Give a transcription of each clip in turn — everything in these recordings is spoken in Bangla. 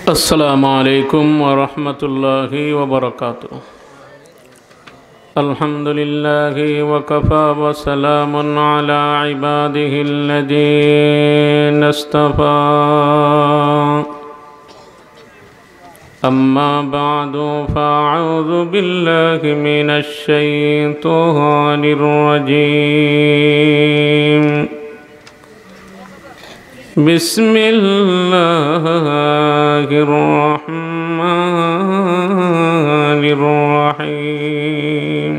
السلام عليكم ورحمة الله وبركاته. الحمد لله وكفى وسلام على عباده الذين اصطفى. أما بعد فأعوذ بالله من الشيطان الرجيم. بسم الله الرحمن الرحيم.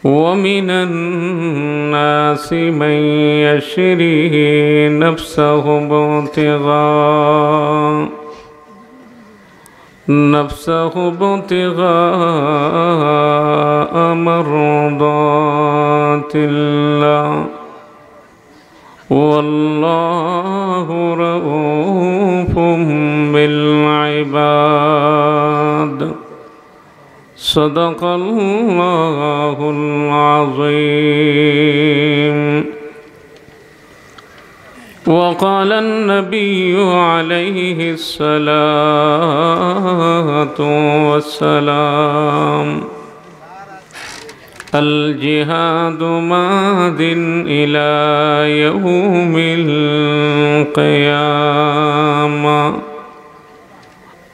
ومن الناس من يشري نفسه ابتغاء مرضات الله والله رؤوف بالعباد. صدق الله العظيم. وقال النبي عليه الصلاة والسلام: الجهاد ماض إلى يوم القيامة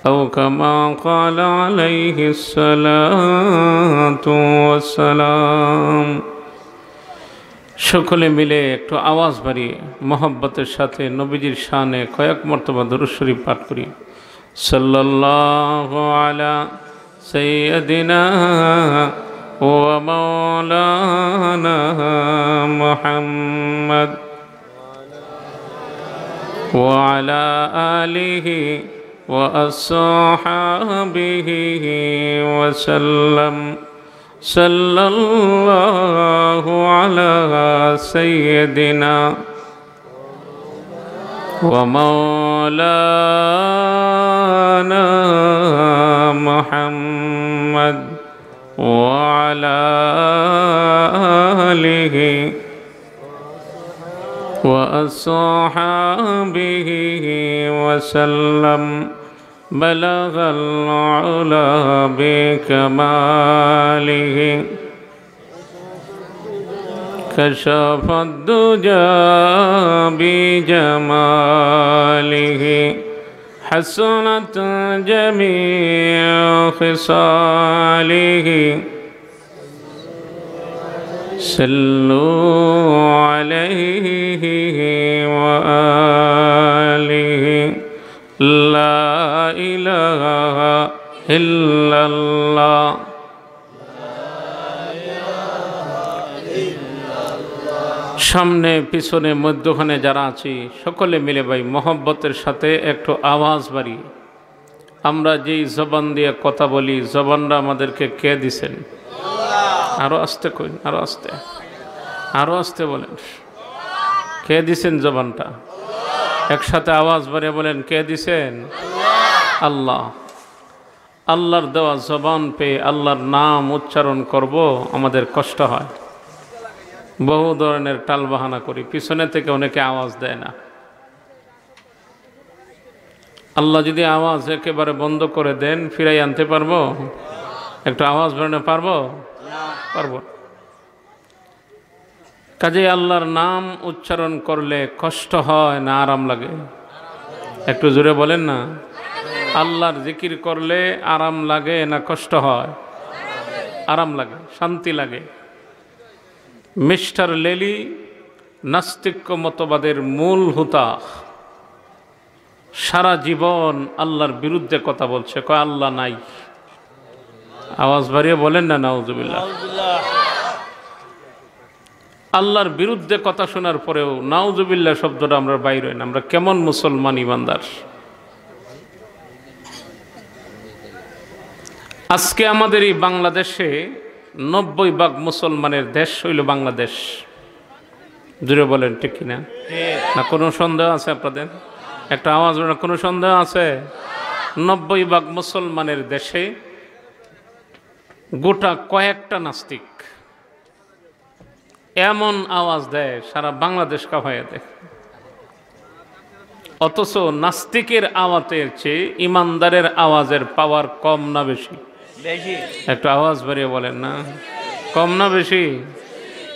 أو كما قال عليه الصلاة والسلام. সকলে মিলে একটু আওয়াজ বাড়িয়ে মহব্বতের সাথে নবীজির শানে কয়েক মর্তবা দুরূদ শরীফ পাঠ করি। সাল্লাল্লাহু আলা সাইয়্যিদিনা ومولانا محمد وعلى آله وأصحابه وسلم. صلى الله على سيدنا ومولانا محمد وعلى آله وأصحابه وسلم. بلغ العلا بكماله كشف الدجى بجماله حسنت جميع خصاله. صلوا عليه وآله. لا إله إلا الله. সামনে পিছনে মধ্যখানে যারা আছি সকলে মিলে ভাই মহব্বতের সাথে একটু আওয়াজ বাড়ি আমরা যেই জবান দিয়ে কথা বলি, জবানটা আমাদেরকে কে দিছেন? আরো আস্তে কইন, আরো আস্তে বলেন, কে দিছেন জবানটা? একসাথে আওয়াজ বাড়িয়ে বলেন, কে দিছেন? আল্লাহ। আল্লাহর দেওয়া জবান পেয়ে আল্লাহর নাম উচ্চারণ করব আমাদের কষ্ট হয়। বহু ধরনের টালবাহানা করি, পিছনে থেকে অনেকে আওয়াজ দেয় না। আল্লাহ যদি আওয়াজ একেবারে বন্ধ করে দেন, ফিরাই আনতে পারবো? একটু আওয়াজ বাড়ানো পারবো? পারবো। কাজে আল্লাহর নাম উচ্চারণ করলে কষ্ট হয় না আরাম লাগে? একটু জোরে বলেন না। আল্লাহর জিকির করলে আরাম লাগে না কষ্ট হয়? আরাম লাগে, শান্তি লাগে। মিস্টার লেলি নাস্তিক্য মতবাদের মূল হুতা, সারা জীবন আল্লাহর বিরুদ্ধে কথা বলছে, কয় আল্লাহ নাই। আওয়াজ বাড়িয়ে বলেন না নাউজুবিল্লাহ। আল্লাহর বিরুদ্ধে কথা শোনার পরেও নাউজুবিল্লাহ শব্দটা আমরা বাইর হই না। আমরা কেমন মুসলমান ইমানদার? আজকে আমাদের এই বাংলাদেশে 90% মুসলমানের দেশ হইল বাংলাদেশ। জুড়ে বলেন ঠিক কিনা? না কোনো সন্দেহ আছে আপনাদের? একটা আওয়াজ, কোনো সন্দেহ আছে? 90% মুসলমানের দেশে গোটা কয়েকটা নাস্তিক এমন আওয়াজ দেয় সারা বাংলাদেশ কাঁপাইয়া দেয়। অথচ নাস্তিকের আওয়াজের চেয়ে ইমানদারের আওয়াজের পাওয়ার কম না বেশি? বেশি। একটু আওয়াজ বাড়িয়ে বলেন না, কম না বেশি?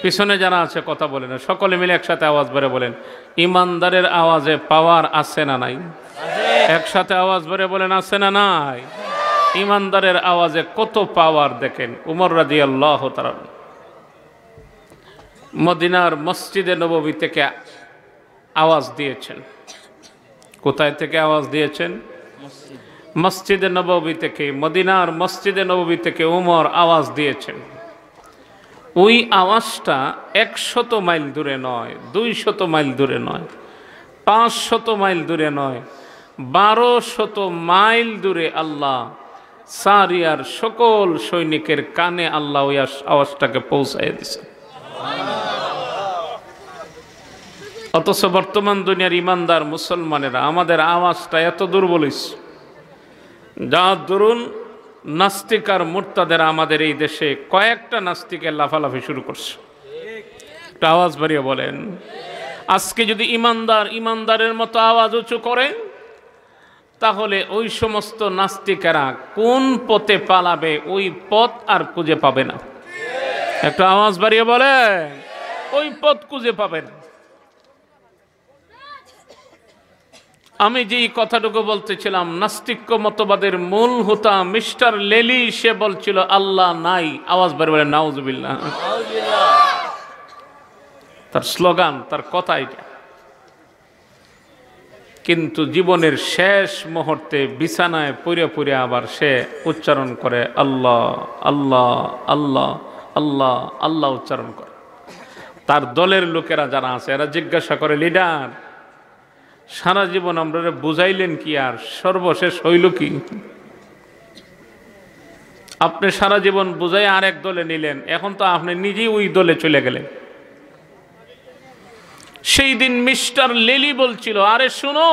পিছনে যারা আছে কথা বলেন না, সকলে মিলে একসাথে আওয়াজ বেড়ে বলেন, ইমানদারের আওয়াজে পাওয়ার আছে না নাই? একসাথে আওয়াজ বেড়ে বলেন, আছে না নাই? ইমানদারের আওয়াজে কত পাওয়ার দেখেন। উমর রাদিয়াল্লাহু তাআলা মদিনার মসজিদে নববী থেকে আওয়াজ দিয়েছেন। কোথায় থেকে আওয়াজ দিয়েছেন? মসজিদে নববী থেকে, মদিনার মসজিদে নববী থেকে উমর আওয়াজ দিয়েছেন। ওই আওয়াজটা 100 মাইল দূরে নয়, 200 মাইল দূরে নয়, 500 মাইল দূরে নয়, 1200 মাইল দূরে আল্লাহ সারিয়ার সকল সৈনিকের কানে আল্লাহ ওই আওয়াজটাকে পৌঁছায় দিয়েছে। অথচ বর্তমান দুনিয়ার ইমানদার মুসলমানেরা আমাদের আওয়াজটা এত দুর্বল, যার দরুন নাস্তিক আর মুরতাদের আমাদের এই দেশে কয়েকটা নাস্তিকের লাফালাফি শুরু করছে। একটা আওয়াজ বাড়িয়ে বলেন, আজকে যদি ইমানদারের মতো আওয়াজ উঁচু করে, তাহলে ওই সমস্ত নাস্তিকেরা কোন পথে পালাবে, ওই পথ আর খুঁজে পাবে না। একটা আওয়াজ বাড়িয়ে বলে, ওই পথ খুঁজে পাবে না। আমি যেই কথাটুকু বলতেছিলাম, নাস্তিক্য মতবাদের মূল হোতা মিস্টার লেলি, সে বলছিল আল্লাহ নাই। আওয়াজ বাড়িয়ে বলে নাউজুবিল্লাহ। তার স্লোগান, তার কথা এটা। কিন্তু জীবনের শেষ মুহূর্তে বিছানায় পড়ে পড়ে আবার সে উচ্চারণ করে আল্লাহ আল্লাহ আল্লাহ আল্লাহ আল্লাহ উচ্চারণ করে। তার দলের লোকেরা যারা আছে এরা জিজ্ঞাসা করে, লিডার সারা জীবন আমরা বুঝাইলেন কি, আর সর্বশেষ হইল কি? আপনি সারা জীবন বুঝাই আরেক দলে নিলেন, এখন তো আপনি নিজেই ওই দলে চলে গেলেন। সেই দিন মিস্টার লেলি বলছিল, আরে শুনো,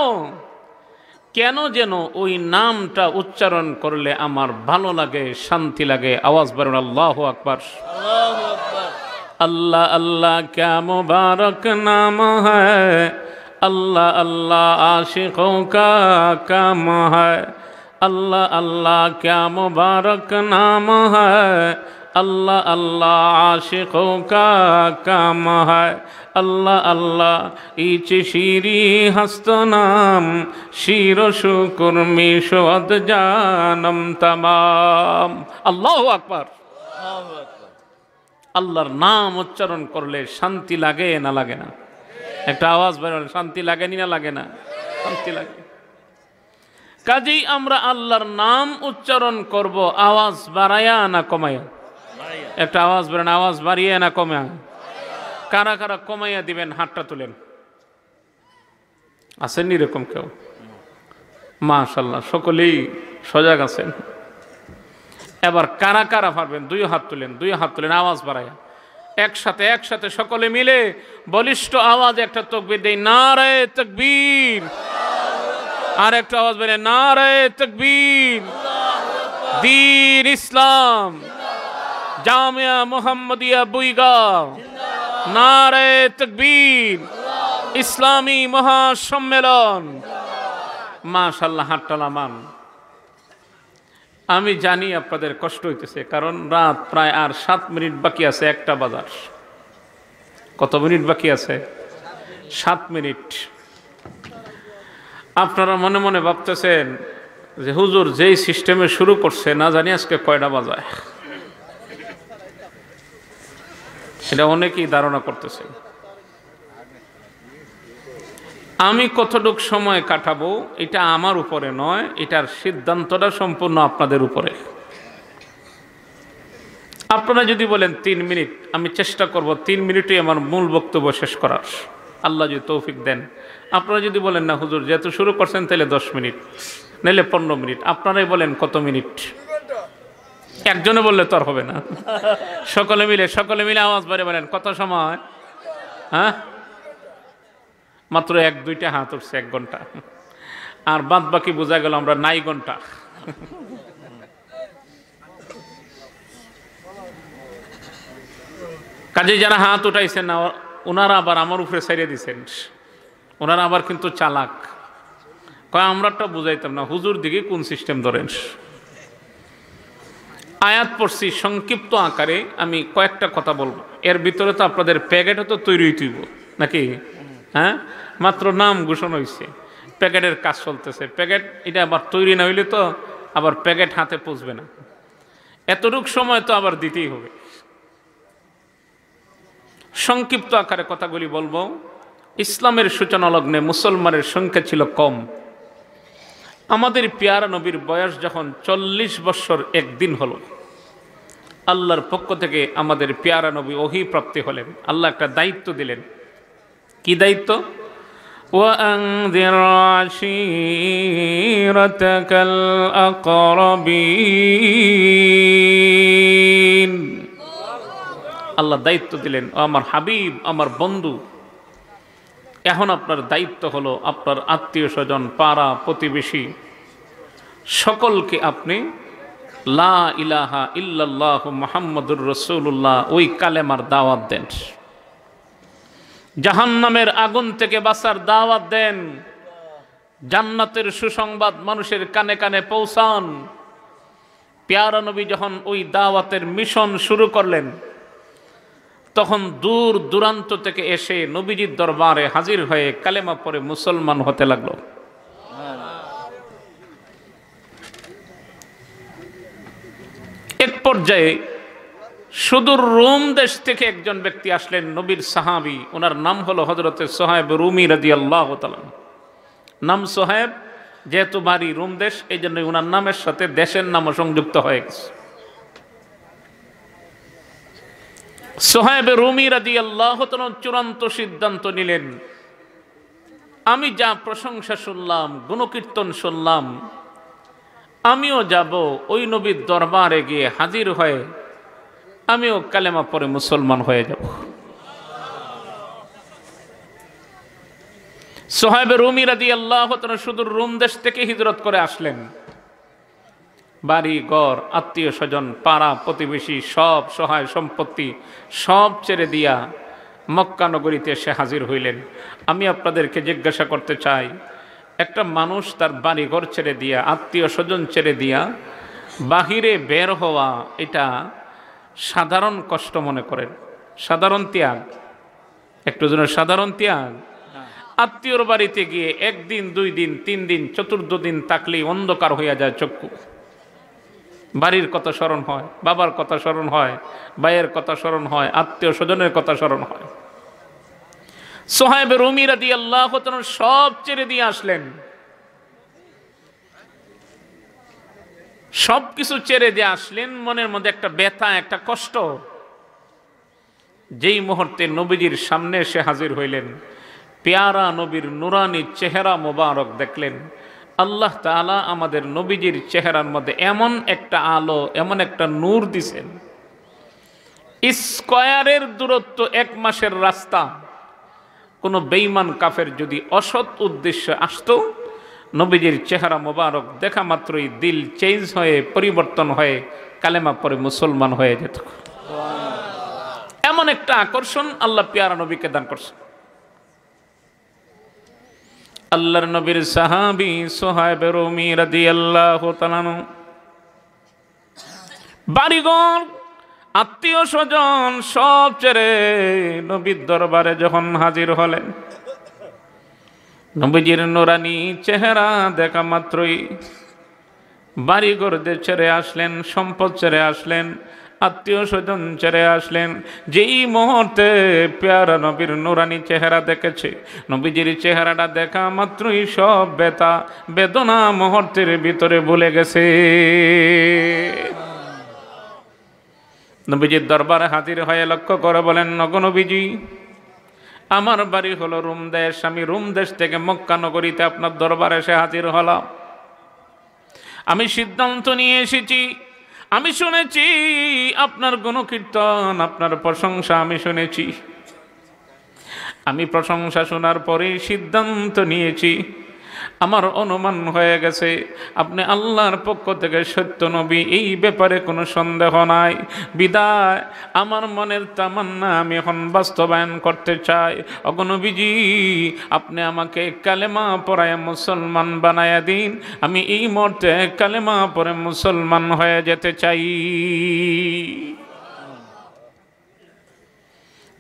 কেন যেন ওই নামটা উচ্চারণ করলে আমার ভালো লাগে, শান্তি লাগে। আওয়াজ বাড়ান, আল্লাহু আকবার। আল্লাহ আল্লাহ ক্যা মুবারক নাম হ্যায়, अल्लाह अल्लाह आशिकों का काम है, अल्लाह अल्लाह क्या मुबारक नाम है, अल्लाह अल्लाह आशिकों का काम है, अल्लाह अल्लाह इच शीरी हस्त नाम, शीर शुक्र मिशोद जानम तमाम। अल्लाहु আকবার। আল্লাহর নাম উচ্চারণ করলে শান্তি লাগে না লাগে না? একটা আওয়াজ বের হলে শান্তি লাগেনি না লাগে না? শান্তি লাগে। কাজেই আমরা আল্লাহর নাম উচ্চারণ করব আওয়াজ বাড়ায়া না কমায়া? একটা আওয়াজ বেরোন, আওয়াজ বাড়িয়ে না কমায়া? কারা কারা কমাইয়া দিবেন হাতটা তুলেন। আছেন এরকম কেউ? মাশাআল্লাহ, সকলেই সজাগ আছেন। এবার কারা কারা পারবেন দুই হাত তুলেন, দুই হাত তুলেন, আওয়াজ বাড়ায়া। একসাথে একসাথে সকলে মিলে বলিষ্ঠ আওয়াজ একটা তাকবীর দেই, নারে তাকবীর। আর একটা আওয়াজ বেরে, নারে তাকবীর। দ্বীন ইসলাম জামিয়া মুহাম্মদিয়া বুইগাঁও, নারে তাকবীর। ইসলামী মহাসম্মেলন। মাশাআল্লাহ, হাতটা নামান। আমি জানি আপনাদের কষ্ট হইতেছে, কারণ রাত প্রায় আর 7 মিনিট বাকি আছে, 1টা বাজার। কত মিনিট বাকি আছে? 7 মিনিট। আপনারা মনে মনে ভাবতেছেন যে হুজুর যেই সিস্টেমে শুরু করছে, না জানি আজকে কয়টা বাজায়। সেটা অনেকেই ধারণা করতেছে। আমি কতটুক সময় কাটাবো এটা আমার উপরে নয়, এটার সিদ্ধান্তটা সম্পূর্ণ আপনাদের উপরে। আপনারা যদি বলেন 3 মিনিট, আমি চেষ্টা করব 3 মিনিটে আমার মূল বক্তব্য শেষ করার, আল্লাহ যদি তৌফিক দেন। আপনারা যদি বলেন না হুজুর যেহেতু শুরু করছেন তাহলে 10 মিনিট, নাহলে 15 মিনিট, আপনারাই বলেন কত মিনিট। একজনে বললে তো আর হবে না। সকলে মিলে আওয়াজ বাড়িয়ে বলেন কত সময়? হ্যাঁ, মাত্র 1-2টা হাত উঠছে, 1 ঘন্টা। আর বাদ বাকি বোঝা গেল আমরা নাই ঘন্টা। কাজে যারা হাত উঠাইছেন না, ওনারা আবার আমার উপরে ছাইড়ে দিচ্ছেন। ওনারা আবার কিন্তু চালাক। কয় আমরাটা বুঝাইতাম না, হুজুর দিকে কোন সিস্টেম ধরেন। আয়াত পড়ছি সংক্ষিপ্ত আকারে, আমি কয়েকটা কথা বলবো। এর ভিতরে তো আপনাদের প্যাকেটও তো তৈরি হইতেইব নাকি? হ্যাঁ, মাত্র নাম ঘোষণা হয়েছে, প্যাকেটের কাজ চলতেছে। প্যাকেট এটা আবার তৈরি না হইলে তো আবার প্যাকেট হাতে পৌঁছবে না, এতটুক সময় তো আবার দিতেই হবে। সংক্ষিপ্ত আকারে কথাগুলি বলবো। ইসলামের সূচনা লগ্নে মুসলমানের সংখ্যা ছিল কম। আমাদের পেয়ারা নবীর বয়স যখন 40 বছর একদিন হলো, আল্লাহর পক্ষ থেকে আমাদের পেয়ারা নবী ওহী প্রাপ্তি হলেন। আল্লাহ একটা দায়িত্ব দিলেন। কি দায়িত্ব? وأنذر عشيرتك الأقربين। আল্লাহ দায়িত্ব দিলেন, ও আমার হাবিব, আমার বন্ধু, এখন আপনার দায়িত্ব হলো আপনার আত্মীয় স্বজন, পাড়া প্রতিবেশী সকলকে আপনি লা ইলাহা ইল্লাল্লাহ মুহাম্মাদুর রাসূলুল্লাহ ওই কালেমার দাওয়াত দেন, জাহান্নামের আগুন থেকে বাঁচার দাওয়াত দেন, জান্নাতের সুসংবাদ মানুষের কানে কানে পৌঁছান। পেয়ারা নবী যখন ওই দাওয়াতের মিশন শুরু করলেন, তখন দূর দূরান্ত থেকে এসে নবীজির দরবারে হাজির হয়ে কালেমা পড়ে মুসলমান হতে লাগলো। এক পর্যায়ে সুদূর রোম দেশ থেকে একজন ব্যক্তি আসলেন, নবীর সাহাবী, ওনার নাম হলো হযরতে সুহাইব রুমি রাদিয়াল্লাহু তাআলা। নাম সুহাইব, যেহেতু বাড়ি রোম দেশ, এই জন্য ওনার নামের সাথে দেশের নামও সংযুক্ত হয়ে গেছে। সুহাইব রুমি রাদিয়াল্লাহু তাআলা চূড়ান্ত সিদ্ধান্ত নিলেন, আমি যা প্রশংসা শুনলাম, গুণকীর্তন শুনলাম, আমিও যাব ওই নবীর দরবারে গিয়ে হাজির হয়ে আমিও কালেমা পড়ে মুসলমান হয়ে যাব। সুহাইব রুমি রাদিয়াল্লাহু তাআলা সুদূর রোম দেশ থেকে হিজরত করে আসলেন। বাড়ি ঘর, আত্মীয় স্বজন, পাড়া প্রতিবেশী, সব সহায় সম্পত্তি সব ছেড়ে দিয়া মক্কা নগরীতে এসে হাজির হইলেন। আমি আপনাদেরকে জিজ্ঞাসা করতে চাই, একটা মানুষ তার বাড়ি ঘর ছেড়ে দিয়া, আত্মীয় স্বজন ছেড়ে দিয়া বাহিরে বের হওয়া, এটা সাধারণ কষ্ট মনে করেন? সাধারণ ত্যাগ? একটু যেন সাধারণ ত্যাগ। আত্মীয়র বাড়িতে গিয়ে একদিন, 2 দিন, 3 দিন, চতুর্থ দিন থাকলেই অন্ধকার হইয়া যায় চক্ষু। বাড়ির কথা স্মরণ হয়, বাবার কথা স্মরণ হয়, ভাইয়ের কথা স্মরণ হয়, আত্মীয় স্বজনের কথা স্মরণ হয়। সুহাইব রুমি রাদিয়াল্লাহু তাআলা সব ছেড়ে দিয়ে আসলেন, সব কিছু ছেড়ে দিয়ে আসলেন। মনের মধ্যে একটা ব্যথা, একটা কষ্ট। যেই মুহূর্তে নবীজির সামনে এসে হাজির হইলেন, পেয়ারা নবীর নুরানি চেহারা মোবারক দেখলেন। আল্লাহ তাআলা আমাদের নবীজির চেহারার মধ্যে এমন একটা আলো, এমন একটা নূর দিছেন, স্কয়ারের দূরত্ব 1 মাসের রাস্তা। কোনো বেঈমান কাফের যদি অসৎ উদ্দেশ্যে আসতো, নবীজির চেহারা মোবারক দেখা মাত্রই দিল চেঞ্জ হয়ে, পরিবর্তন হয়ে কালেমা পড়ে মুসলমান হয়ে যেত। এমন একটা আকর্ষণ আল্লাহ পেয়ারা নবীকে দান করছেন। আল্লাহর নবীর সাহাবী সুহাইব রুমি রাদিয়াল্লাহু তাআলা বাড়িঘর, আত্মীয় স্বজন সব ছেড়ে নবীর দরবারে যখন হাজির হলেন, নবীজির নুরানি চেহারা দেখা মাত্রই বাড়িঘর ছেড়ে আসলেন, সম্পদ ছেড়ে আসলেন, আত্মীয় স্বজন ছেড়ে আসলেন। যেই মুহূর্তে পেয়ারা নবীর নুরানি চেহারা দেখেছে, নবীজির চেহারাটা দেখা মাত্রই সব ব্যথা বেদনা মুহূর্তের ভিতরে ভুলে গেছে। নবীজির দরবারে হাজির হয়ে লক্ষ্য করে বলেন, নগো নবীজি, আমার বাড়ি হলো রোম দেশ, আমি রোম দেশ থেকে মক্কা নগরীতে আপনার দরবারে এসে হাজির হলাম। আমি সিদ্ধান্ত নিয়ে এসেছি, আমি শুনেছি আপনার গুণকীর্তন, আপনার প্রশংসা আমি শুনেছি। আমি প্রশংসা শোনার পরে সিদ্ধান্ত নিয়েছি আমার অনুমান হয়ে গেছে আপনি আল্লাহর পক্ষ থেকে সত্য নবী, এই ব্যাপারে কোনো সন্দেহ নাই। বিদায় আমার মনের তামান্না আমি এখন বাস্তবায়ন করতে চাই। ওগো নবীজি, আপনি আমাকে কালেমা পড়ায় মুসলমান বানায়া দিন, আমি এই মুহূর্তে কালেমা পড়ে মুসলমান হয়ে যেতে চাই।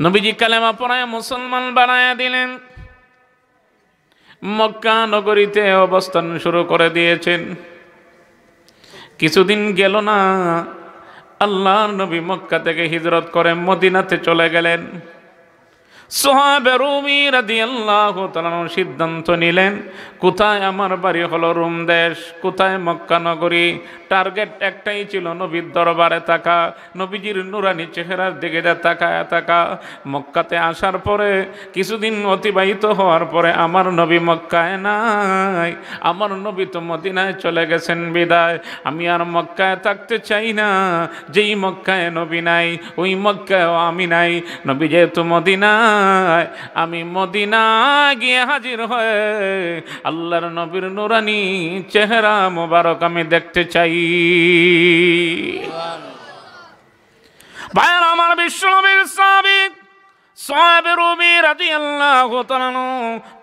নবীজি কালেমা পড়ায় মুসলমান বানায়া দিলেন। মক্কা নগরীতে অবস্থান শুরু করে দিয়েছেন। কিছুদিন গেল না, আল্লাহর নবী মক্কা থেকে হিজরত করে মদিনাতে চলে গেলেন। সাহাবা রুমি রাদিয়াল্লাহু তাআলা সিদ্ধান্ত নিলেন, কোথায় আমার বাড়ি হলো রোম দেশ, কোথায় মক্কা নগরী। টার্গেট একটাই ছিল, নবীর দরবারে থাকা, নবীজির নুরানি চেহারার দিকে তাকায় থাকা। মক্কাতে আসার পরে কিছুদিন অতিবাহিত হওয়ার পরে আমার নবী মক্কায় নাই, আমার নবী তো মদিনায় চলে গেছেন। বিদায় আমি আর মক্কায় থাকতে চাই না। যেই মক্কায় নবী নাই, ওই মক্কায়ও আমি নাই। নবী যেহেতু মদিনায়, আমি মদিনা গিয়ে হাজির হয়ে আল্লাহর নবীর নুরানি চেহারা মোবারক আমি দেখতে চাই। ভাইয়ের আমার, বিশ্বনবীর সাহাবী সাহাবা রুমি রাদিয়াল্লাহু তাআলা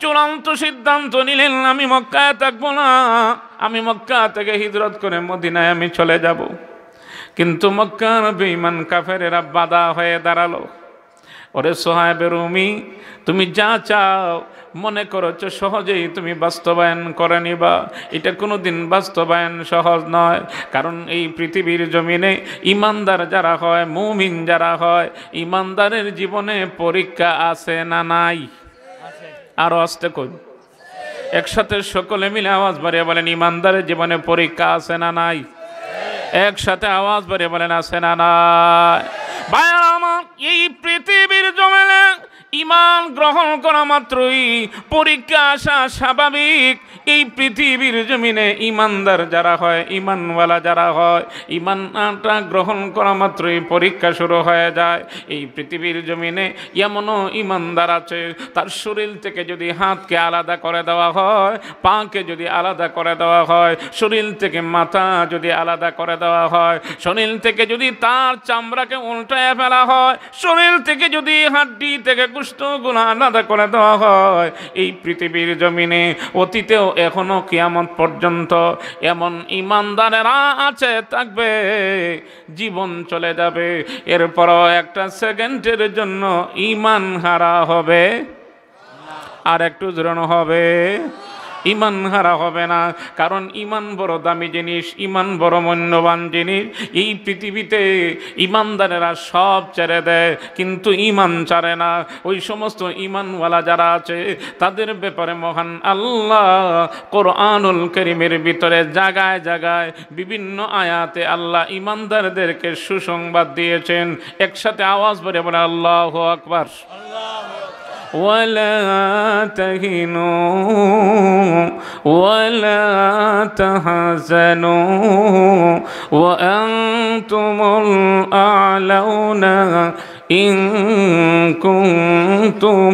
চূড়ান্ত সিদ্ধান্ত নিলেন, আমি মক্কায় থাকবো না, আমি মক্কা থেকে হিজরত করে মদিনায় আমি চলে যাব। কিন্তু মক্কার বেঈমান কাফেরেরা বাধা হয়ে দাঁড়ালো। ওরে সাহাবা রুমি, তুমি যা চাও মনে করছো সহজেই তুমি বাস্তবায়ন করে নিবা, এটা কোনোদিন বাস্তবায়ন সহজ নয়। কারণ এই পৃথিবীর জমিনে ইমানদার যারা হয়, মুমিন যারা হয়, ইমানদারের জীবনে পরীক্ষা আছে না নাই? আরো আস্তে কই, একসাথে সকলে মিলে আওয়াজ বাড়িয়ে বলেন, ইমানদারের জীবনে পরীক্ষা আছে না নাই? একসাথে আওয়াজ বাড়িয়ে বলেন, আছে না নাই? ভাইয়া আমার, এই পৃথিবীর জমিনে ইমান গ্রহণ করা মাত্রই পরীক্ষা আসা স্বাভাবিক। এই পৃথিবীর জমিনে ইমানদার যারা হয়, ইমানওয়ালা যারা হয়, ইমানটা গ্রহণ করা মাত্রই পরীক্ষা শুরু হয়ে যায়। এই পৃথিবীর জমিনে এমনও ইমানদার আছে, তার শরীর থেকে যদি হাতকে আলাদা করে দেওয়া হয়, পাকে যদি আলাদা করে দেওয়া হয়, শরীর থেকে মাথা যদি আলাদা করে দেওয়া হয়, শরীর থেকে যদি তার চামড়াকে উল্টায় ফেলা হয়, শরীর থেকে যদি হাড্ডি থেকে গোশতগুলো আলাদা করে দেওয়া হয়, এই পৃথিবীর জমিনে অতীতেও এখনো কিয়ামত পর্যন্ত এমন ইমানদারেরা আছে, থাকবে, জীবন চলে যাবে, এরপরও একটা সেকেন্ডের জন্য ইমান হারা হবে। আর একটু জোরানো হবে, ইমান হারা হবে না। কারণ ইমান বড় দামি জিনিস, ইমান বড় মূল্যবান জিনিস। এই পৃথিবীতে ইমানদারেরা সব ছেড়ে দেয়, কিন্তু ইমান ছাড়ে না। ওই সমস্ত ইমানওয়ালা যারা আছে তাদের ব্যাপারে মহান আল্লাহ কোরআনুল কারীমের ভিতরে জায়গায় জায়গায় বিভিন্ন আয়াতে আল্লাহ ইমানদারদেরকে সুসংবাদ দিয়েছেন। একসাথে আওয়াজ করে বলে আল্লাহু আকবার। ولا تهنوا ولا تحزنوا وأنتم الأعلون إن كنتم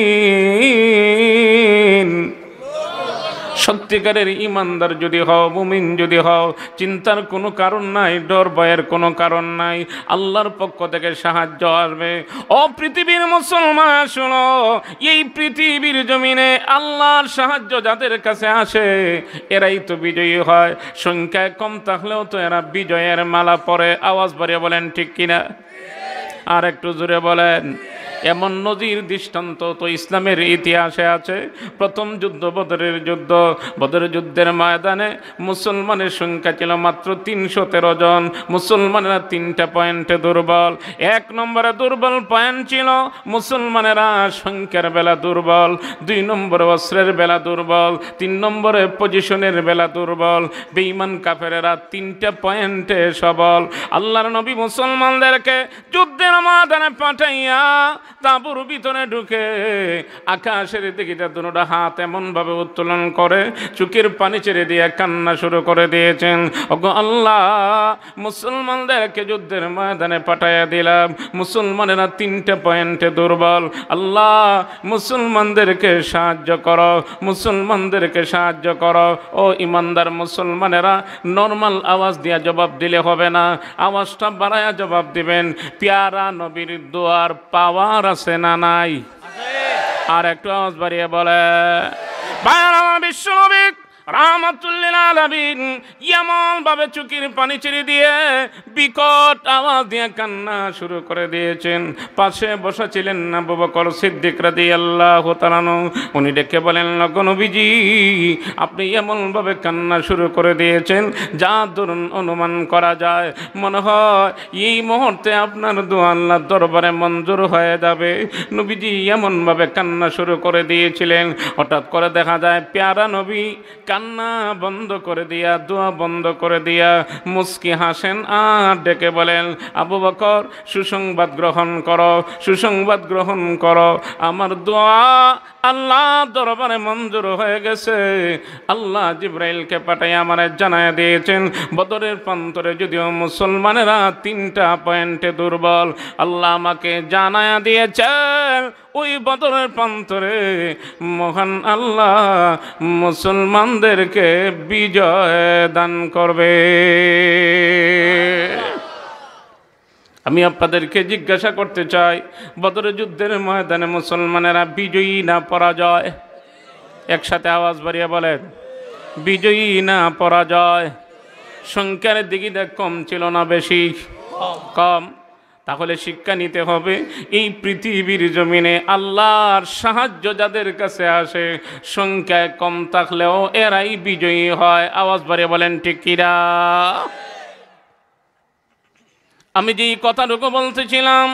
مؤمنين। সত্যিকারের ইমানদার যদি হও, মুমিন যদি হও, চিন্তার কোনো কারণ নাই, ডর ভয়ের কোনো কারণ নাই। আল্লাহর পক্ষ থেকে সাহায্য আসবে। ও পৃথিবীর মুসলমান, শোনো, এই পৃথিবীর জমিনে আল্লাহর সাহায্য যাদের কাছে আসে এরাই তো বিজয়ী হয়। সংখ্যায় কম থাকলেও তো এরা বিজয়ের মালা পরে। আওয়াজ বাড়িয়ে বলেন ঠিক কিনা? আর একটু জোরে বলেন। এমন নজির দৃষ্টান্ত তো ইসলামের ইতিহাসে আছে। প্রথম যুদ্ধ বদরের যুদ্ধ। বদরের যুদ্ধের ময়দানে মুসলমানের সংখ্যা ছিল মাত্র 313 জন। মুসলমানেরা 3টা পয়েন্টে দুর্বল। 1 নম্বরে দুর্বল পয়েন্ট ছিল মুসলমানেরা সংখ্যার বেলা দুর্বল, 2 নম্বরে অস্ত্রের বেলা দুর্বল, 3 নম্বরে পজিশনের বেলা দুর্বল। বেঈমান কাফেরেরা 3টা পয়েন্টে সবল। আল্লাহর নবী মুসলমানদেরকে যুদ্ধের ময়দানে পাঠাইয়া তাঁবুর ভিতরে ঢুকে আকাশের দিকে দুটো হাত এমনভাবে উত্তোলন করে চোখের পানি ছেড়ে দিয়ে কান্না শুরু করে দিয়েছেন। ওগো আল্লাহ, মুসলমানদেরকে যুদ্ধের ময়দানে পাঠাইয়া দিলাম, মুসলমানেরা 3টে পয়েন্টে দুর্বল। আল্লাহ, মুসলমানদেরকে সাহায্য করো, মুসলমানদেরকে সাহায্য করো। ও ইমানদার মুসলমানেরা, নর্মাল আওয়াজ দিয়া জবাব দিলে হবে না, আওয়াজটা বাড়ায়া জবাব দিবেন। পেয়ারা নবীর দোয়ার পাওয়ার আছে না নাই? আর একটু আওয়াজ বাড়িয়ে বলে বিশ্বনবী রাহমাতুল্লিল আলামিন এমন ভাবে চোখের পানি ছেড়ে দিয়ে বিকট আওয়াজ দিয়ে কান্না শুরু করে দিয়েছেন। পাশে বসা ছিলেন আবু বকর সিদ্দিক রাদিয়াল্লাহু তাআলা, উনি ডেকে বলেন, নবীজি আপনি এমন ভাবে কান্না শুরু করে দিয়েছেন যা দরুন অনুমান করা যায়, মনে হয় এই মুহূর্তে আপনার দোয়া আল্লাহর দরবারে মঞ্জুর হয়ে যাবে। নবীজি এমন ভাবে কান্না শুরু করে দিয়েছিলেন, হঠাৎ করে দেখা যায় পেয়ারা নবী কান্না বন্ধ করে দিয়া, দোয়া বন্ধ করে দিয়া মুস্কি হাসেন আর ডেকে বলেন, আবু বকর সুসংবাদ গ্রহণ করো, সুসংবাদ গ্রহণ করো, আমার দোয়া আল্লাহ দরবারে মঞ্জুর হয়ে গেছে। আল্লাহ জিবরাইলকে পাঠাই আমারে জানায় দিয়েছেন, বদরের প্রান্তরে যদিও মুসলমানেরা 3টা পয়েন্টে দুর্বল, আল্লাহ আমাকে জানায় দিয়েছেন ওই বদরের প্রান্তরে মহান আল্লাহ মুসলমানদেরকে বিজয় দান করবে। আমি আপনাদেরকে জিজ্ঞাসা করতে চাই, বদরের যুদ্ধের ময়দানে মুসলমানেরা বিজয়ী না পরাজয়? একসাথে আওয়াজ বাড়িয়ে বলেন, বিজয়ী না পরাজয়? সংখ্যার দিকে কম ছিল না বেশি? কম। তাহলে শিক্ষা নিতে হবে, এই পৃথিবীর জমিনে আল্লাহর সাহায্য যাদের কাছে আসে সংখ্যায় কম থাকলেও এরাই বিজয়ী হয়। আওয়াজ বাড়িয়ে বলেন ঠিক কিনা? আমি যেই কথাটুকু বলতেছিলাম,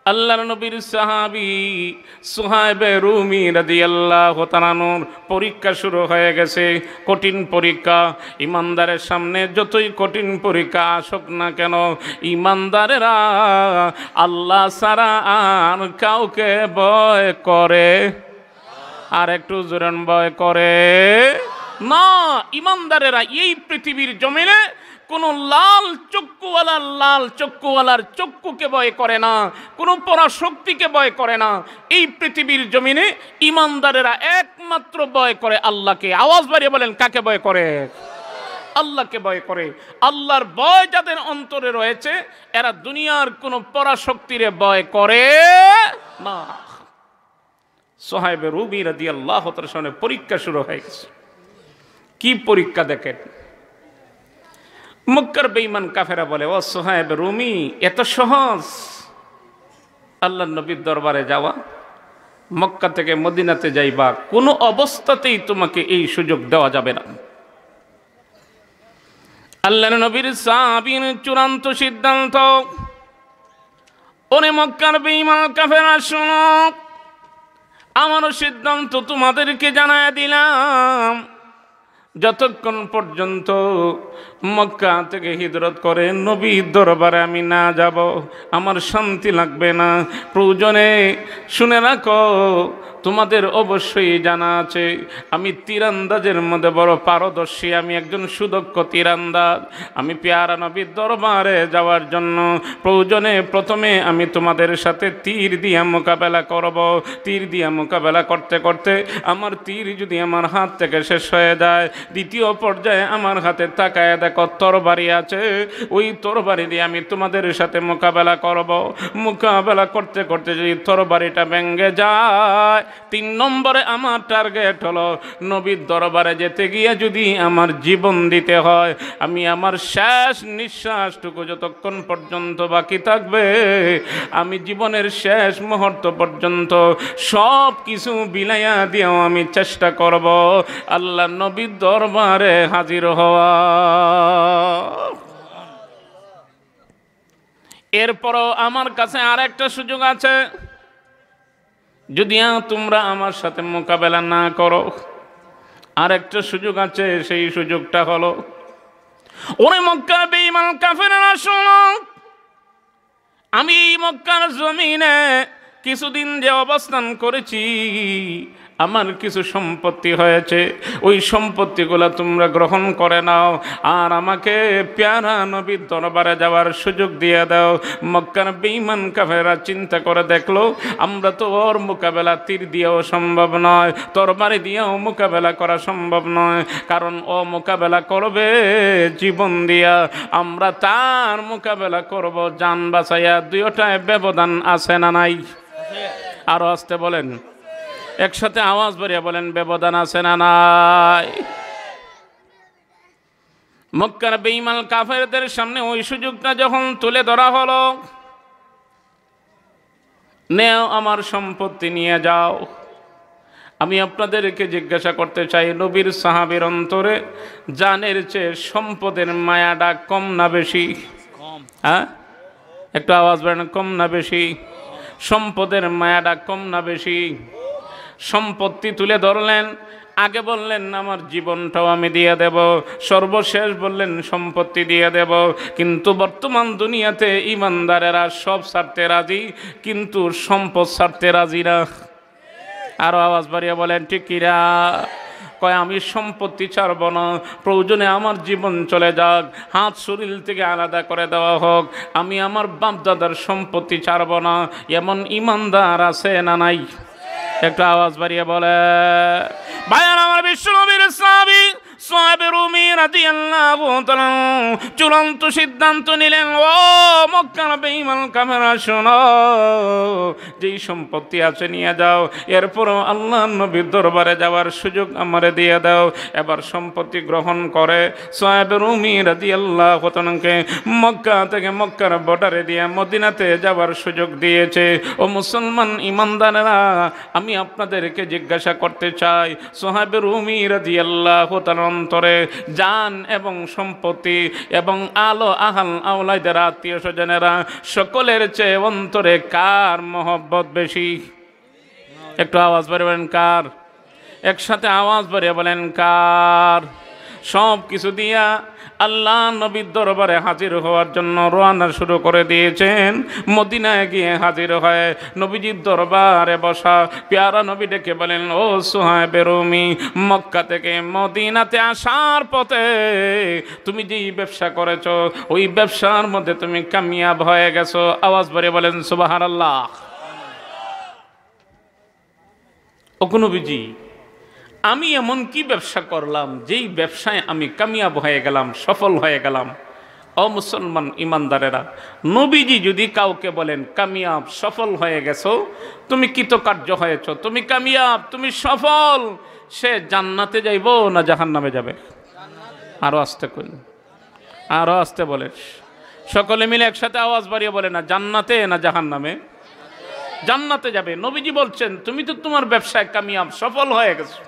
আল্লাহর নবীর সাহাবী সুহাইব রুমি রাদিয়াল্লাহু তাআলার পরীক্ষা শুরু হয়ে গেছে, কঠিন পরীক্ষা। ইমানদারের সামনে যতই কঠিন পরীক্ষা আসুক না কেন, ইমানদারেরা আল্লাহ ছাড়া আর কাউকে ভয় করে? আর একটু জোরে ভয় করে না। ইমানদারেরা এই পৃথিবীর জমিনে কোনো লাল চক্ষুওয়ালার চক্ষুকে ভয় করে না, কোনো পরাশক্তিকে ভয় করে না। এই পৃথিবীর জমিনে ইমানদারেরা একমাত্র ভয় করে আল্লাহকে। আওয়াজ বাড়িয়ে বলেন, কাকে ভয় করে? আল্লাহকে ভয় করে। আল্লাহর ভয় যাদের অন্তরে রয়েছে এরা দুনিয়ার কোনো পরাশক্তিরে ভয় করে না। সুহাইব রুমি রাদিয়াল্লাহু তাআলার সামনে পরীক্ষা শুরু হয়ে গেছে। কি পরীক্ষা দেখেন, মক্কার বেঈমান কাফেরা বলে, ও সুহাইব রুমি, এত সহজ আল্লাহর নবীর দরবারে যাওয়া, মক্কা থেকে মদিনাতে যাইবা, কোনো অবস্থাতেই তোমাকে এই সুযোগ দেওয়া যাবে না। আল্লাহর নবীর সাহাবীর চূড়ান্ত সিদ্ধান্ত, ওরে মক্কার বেঈমান কাফেরা শোনো, আমারও সিদ্ধান্ত তোমাদেরকে জানায় দিলাম, যতক্ষণ পর্যন্ত মক্কা থেকে হিজরত করে নবীর দরবারে আমি না যাব আমার শান্তি লাগবে না। প্রয়োজনে শুনে রাখো, তোমাদের অবশ্যই জানা আছে আমি তীরান্দাজের মধ্যে বড় পারদর্শী, আমি একজন সুদক্ষ তীরান্দাজ। আমি পেয়ারা নবীর দরবারে যাওয়ার জন্য প্রয়োজনে প্রথমে আমি তোমাদের সাথে তীর দিয়ে মোকাবেলা করব। তীর দিয়ে মোকাবেলা করতে করতে আমার তীর যদি আমার হাত থেকে শেষ হয়ে যায়, দ্বিতীয় পর্যায়ে আমার হাতে তাকায় দেখো তরবারি আছে, ওই তরবারি দিয়ে আমি তোমাদের সাথে মোকাবেলা করব। মোকাবেলা করতে করতে যদি তরবারিটা ভেঙে যায়, 3 নম্বরে আমার টার্গেট হলো নবীর দরবারে যেতে গিয়ে যদি আমার জীবন দিতে হয়, আমি আমার শেষ নিঃশ্বাসটুকু যতক্ষণ পর্যন্ত বাকি থাকবে, আমি জীবনের শেষ মুহূর্ত পর্যন্ত সব কিছু বিলাইয়া দিয়েও আমি চেষ্টা করব আল্লাহ নবীর দরবারে হাজির হওয়া। এরপরও আমার কাছে আর একটা সুযোগ আছে, যদি তোমরা আমার সাথে মোকাবেলা না করো, আর একটা সুযোগ আছে, সেই সুযোগটা হলো, ওরে মক্কার বেঈমান কাফেররা শোনো, আমি মক্কার জমিনে কিছুদিন যে অবস্থান করেছি আমার কিছু সম্পত্তি হয়েছে, ওই সম্পত্তিগুলো তোমরা গ্রহণ করে নাও আর আমাকে প্যারা নবীর দরবারে যাওয়ার সুযোগ দিয়ে দাও। মক্কার বেঈমান কাফেররা চিন্তা করে দেখলো, আমরা তো ওর মোকাবেলা তীর দিয়েও সম্ভব নয়, তরবারি দিয়েও মোকাবেলা করা সম্ভব নয়, কারণ ও মোকাবেলা করবে জীবন দিয়া, আমরা তার মোকাবেলা করব জান বাঁচাইয়া। দুইটায় ব্যবধান আছে না নাই? আরো আসতে বলেন, একসাথে আওয়াজ বাড়িয়ে বলেন, ব্যবধান আছে না নাই? মক্কার বেঈমান কাফেরদের সামনে ওই সুযোগটা যখন তুলে ধরা হলো, নেও আমার সম্পত্তি নিয়ে যাও। আমি আপনাদেরকে জিজ্ঞাসা করতে চাই, নবীর সাহাবীর অন্তরে জানের চেয়ে সম্পদের মায়াটা কম না বেশি? হ্যাঁ, একটু আওয়াজ বাড়ান, কম না বেশি? সম্পদের মায়াটা কম না বেশি? সম্পত্তি তুলে ধরলেন, আগে বললেন আমার জীবনটাও আমি দিয়ে দেব, সর্বশেষ বললেন সম্পত্তি দিয়ে দেব। কিন্তু বর্তমান দুনিয়াতে ইমানদারেরা সব ছাড়তে রাজি, কিন্তু সম্পদ ছাড়তে রাজি না। আরো আওয়াজ বাড়িয়ে বলেন ঠিক কিনা? কয় আমি সম্পত্তি ছাড়ব না, প্রয়োজনে আমার জীবন চলে যাক, হাত শরীর থেকে আলাদা করে দেওয়া হোক, আমি আমার বাপদাদার সম্পত্তি ছাড়ব না। এমন ইমানদার আছে না নাই? একটু আওয়াজ বাড়িয়ে বলে। ভাইয়ার আমার বিশ্বনবীর সাহাবী সাহাবে রুমি রাদিয়াল্লাহু তাআলা চূড়ান্ত সিদ্ধান্ত নিলেন, ও মক্কার বেঈমান কাফেররা শোনো, যেই সম্পত্তি আছে নিয়ে যাও, এরপরও আল্লাহর নবীর দরবারে যাওয়ার সুযোগ আমারে দিয়ে দাও। এবার সম্পত্তি গ্রহণ করে সাহাবে রুমি রাদিয়াল্লাহু তাআলাকে মক্কা থেকে মক্কার বর্ডারে দিয়ে মদিনাতে যাওয়ার সুযোগ দিয়েছে। ও মুসলমান ইমানদারেরা, আমি আপনাদেরকে জিজ্ঞাসা করতে চাই, সাহাবে রুমি রাদিয়াল্লাহু তাআলা অন্তরে জান এবং সম্পত্তি এবং আলো আহাল আওলাদের আত্মীয় স্বজনেরা সকলের চেয়ে অন্তরে কার মহব্বত বেশি? একটু আওয়াজ বাড়িয়ে বলেন কার? একসাথে আওয়াজ বাড়িয়ে বলেন কার? সব কিছু দিয়া আল্লাহ নবীর দরবারে হাজির হওয়ার জন্য রওনা শুরু করে দিয়েছেন। মদিনায় গিয়ে হাজির হয় নবীজির দরবারে বসা পেয়ারা নবী ডেকে বলেন, ও সুহাইবে রুমি, মক্কা থেকে মদিনাতে আসার পথে তুমি যেই ব্যবসা করেছো, ওই ব্যবসার মধ্যে তুমি কামিয়াব হয়ে গেছো। আওয়াজ বাড়িয়ে বলেন সুবহানাল্লাহ। ও নবীজি, আমি এমন কি ব্যবসা করলাম যেই ব্যবসায় আমি কামিয়াব হয়ে গেলাম, সফল হয়ে গেলাম? ও মুসলমান ইমানদারেরা, নবীজি যদি কাউকে বলেন কামিয়াব, সফল হয়ে গেছো, তুমি কৃতকার্য হয়েছ, তুমি কামিয়াব, তুমি সফল, সে জান্নাতে যাইব না জাহান্নামে যাবে? আরো আস্তে করেন, আরো আস্তে বলে, সকলে মিলে একসাথে আওয়াজ বাড়িয়ে বলে না, জান্নাতে না জাহান্নামে? জান্নাতে যাবে। নবীজি বলছেন তুমি তো তোমার ব্যবসায় কামিয়াব, সফল হয়ে গেছো।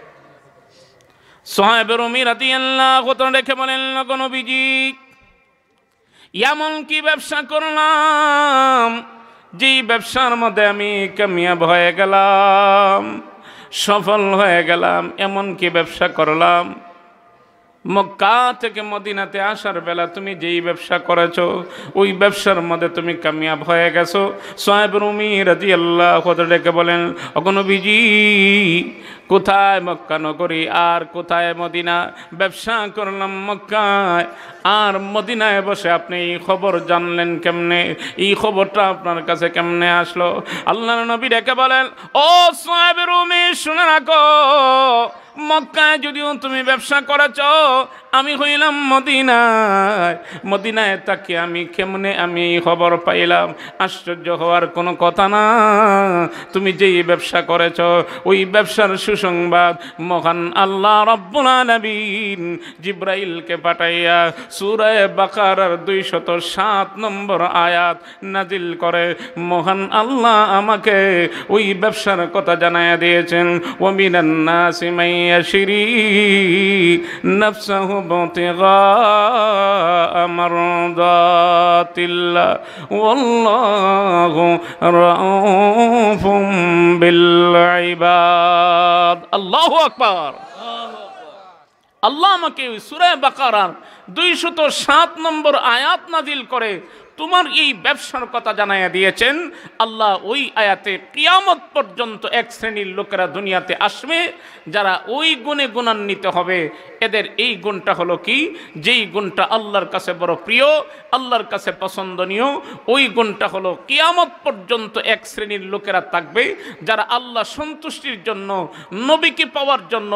সাহাবে রুমি রাদিয়াল্লাহু তাআলা রেখে বলেন, নবীজি এমন কি ব্যবসা করলাম যেই ব্যবসার মধ্যে আমি কামিয়াব হয়ে গেলাম, সফল হয়ে গেলাম? এমন কি ব্যবসা করলাম? মক্কা থেকে মদিনাতে আসার বেলা তুমি যেই ব্যবসা করেছো, ওই ব্যবসার মধ্যে তুমি কামিয়াব হয়ে গেছো। সাহাবে রুমি রাদিয়াল্লাহু তাআলা ডেকে বলেন, ওগো নবীজি, কোথায় মক্কা নগরী আর কোথায় মদিনা? ব্যবসা করলাম মক্কায়, আর মদিনায় বসে আপনি এই খবর জানলেন কেমনে? এই খবরটা আপনার কাছে কেমনে আসলো? আল্লাহর নবী ডেকে বলেন, ও সাহাবে রুমি, শুনে রাখো, মক্কায় যদিও তুমি ব্যবসা করেছ, আমি হইলাম মদিনায়। মদিনায় তাকে আমি কেমনে আমি খবর পাইলাম? আশ্চর্য হওয়ার কোনো কথা না। তুমি যেই ব্যবসা করেছ, ওই ব্যবসার সুসংবাদ মহান আল্লাহ রাব্বুল আলামিন জিব্রাইলকে পাঠাইয়া সূরা বাকারার 207 নম্বর আয়াত নাজিল করে মহান আল্লাহ আমাকে ওই ব্যবসার কথা জানায়া দিয়েছেন। ওয়া মিনান নাসি মান ইয়াশরি নাফসাহু ইবতিগা মারদাতিল্লাহ ওয়াল্লাহু রাউফুম বিল ইবাদ। আল্লাহু আকবার। আল্লাহ আমাকে সূরা বাকারার 207 নম্বর আয়াত নাজিল করে তোমার এই ব্যবসার কথা জানাইয়া দিয়েছেন। আল্লাহ ওই আয়াতে কিয়ামত পর্যন্ত এক শ্রেণীর লোকেরা দুনিয়াতে আসবে যারা ওই গুণে গুণান্বিত হবে। এদের এই গুণটা হলো কি, যেই গুণটা আল্লাহর কাছে বড় প্রিয়, আল্লাহর কাছে পছন্দনীয়, ওই গুণটা হলো কিয়ামত পর্যন্ত এক শ্রেণীর লোকেরা থাকবে যারা আল্লাহ সন্তুষ্টির জন্য, নবীকে পাওয়ার জন্য,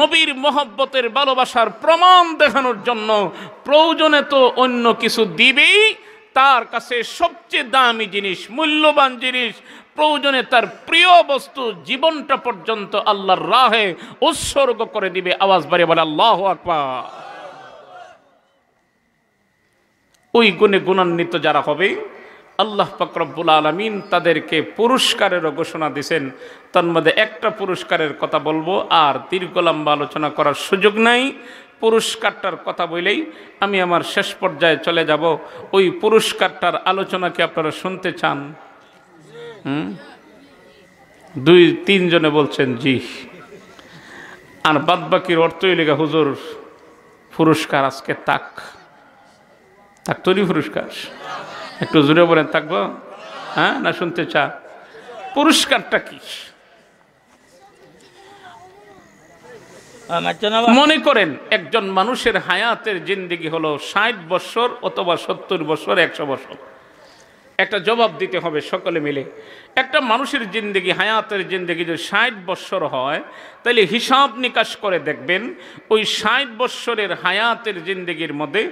নবীর মহব্বতের ভালোবাসার প্রমাণ দেখানোর জন্য প্রয়োজনে তো অন্য কিছু দিবেই, তার কাছে সবচেয়ে দামি জিনিস, মূল্যবান জিনিস, প্রয়োজনে তার প্রিয় বস্তু জীবনটা পর্যন্ত আল্লাহর রাহে উৎসর্গ করে দিবে। আওয়াজ বাড়িয়ে বলে আল্লাহু আকবার। ওই গুণে গুণান্বিত যারা হবে আল্লাহ পাক রব্বুল আলামিন তাদেরকে পুরস্কারেরও ঘোষণা দিয়েছেন। তার মধ্যে একটা পুরস্কারের কথা বলবো, আর দীর্ঘ লম্বা আলোচনা করার সুযোগ নাই। পুরস্কারটার কথা বলেই আমি আমার শেষ পর্যায়ে চলে যাব। ওই পুরস্কারটার আলোচনা কি আপনারা শুনতে চান? 2-3 জনে বলছেন জি, আর বাদ বাকির অর্থই লেখা হুজুর পুরস্কার আজকে তাক তৈরি পুরস্কার। একটু জোরে বলেন থাকবো, হ্যাঁ না শুনতে চা? পুরস্কারটা কি? মনে করেন একজন মানুষের হায়াতের জিন্দেগি হলো 60 বছর অথবা 70 বছর, 100 বছর। একটা জবাব দিতে হবে সকলে মিলে। একটা মানুষের জিন্দেগি, হায়াতের জিন্দেগি যদি 60 বছর হয়, তাহলে হিসাব নিকাশ করে দেখবেন ওই 60 বছরের হায়াতের জিন্দেগির মধ্যে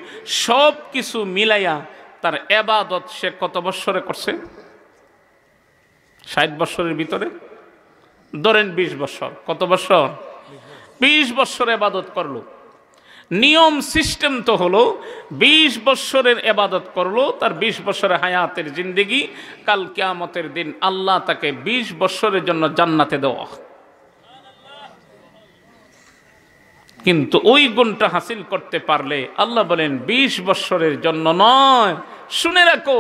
সব কিছু মিলাইয়া তার ইবাদত সে কত বছরে করছে? 60 বছরের ভিতরে ধরেন 20 বছর। কত বছর? 20 বছর ইবাদত করলো। নিয়ম সিস্টেম তো হলো 20 বছরের ইবাদত করলো, তার 20 বছরের হায়াতের জিন্দেগি, কাল কিয়ামতের দিন আল্লাহ তাকে 20 বছরের জন্য জান্নাতে দেওয়া। কিন্তু ওই গুণটা হাসিল করতে পারলে আল্লাহ বলেন 20 বছরের জন্য নয়, শুনে রাখো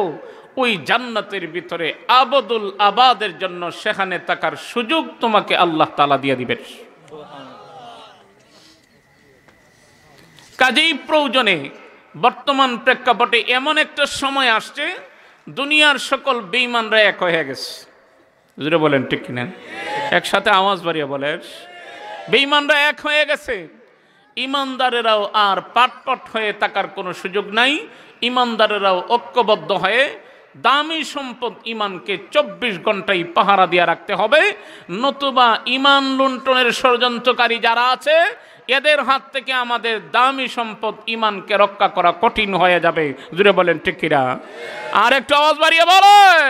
ওই জান্নাতের ভিতরে আবদুল আবাদের জন্য সেখানে থাকার সুযোগ তোমাকে আল্লাহ তাআলা দিয়ে দিবেন। কাজেই প্রয়োজনে বর্তমান প্রেক্ষাপটে এমন একটা সময় আসছে দুনিয়ার সকল বেঈমানরা এক হয়ে গেছে। জোরে বলেন ঠিক কিনা? একসাথে আওয়াজ বাড়িয়ে বলে, বেঈমানরা এক হয়ে গেছে। ইমানদারেরাও আর পাটপাট হয়ে থাকার কোনো সুযোগ নাই। ইমানদারেরাও ঐক্যবদ্ধ হয়ে দামি সম্পদ ইমানকে 24 ঘন্টাই পাহারা দিয়ে রাখতে হবে, নতুবা ইমান লুণ্ঠনের ষড়যন্ত্রকারী যারা আছে এদের হাত থেকে আমাদের দামি সম্পদ ইমানকে রক্ষা করা কঠিন হয়ে যাবে। জুড়ে বলেন ঠিক কিনা? আর একটু আওয়াজ বাড়িয়ে বলেন।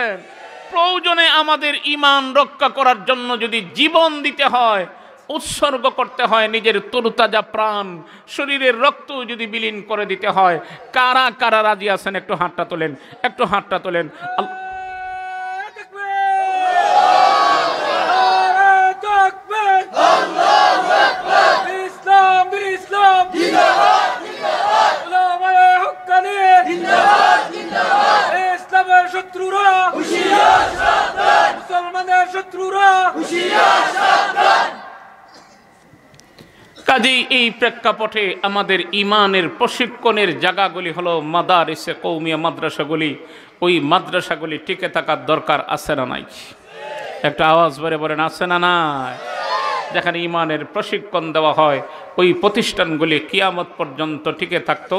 প্রয়োজনে আমাদের ইমান রক্ষা করার জন্য যদি জীবন দিতে হয়, উৎসর্গ করতে হয়, নিজের তরুতাজা প্রাণ, শরীরের রক্ত যদি বিলীন করে দিতে হয়, কারা কারা রাজি আছেন? একটু হাতটা তোলেন, একটু হাতটা তোলেন। কাজেই এই প্রেক্ষাপটে আমাদের ইমানের প্রশিক্ষণের জায়গাগুলি হলো মাদারিসে কওমিয়া, মাদ্রাসাগুলি। ওই মাদ্রাসাগুলি টিকে থাকার দরকার আছে না নাই? একটা আওয়াজ বেড়ে বলেন, আছে না নাই? যেখানে ইমানের প্রশিক্ষণ দেওয়া হয় ওই প্রতিষ্ঠানগুলি কিয়ামত পর্যন্ত টিকে থাকতো,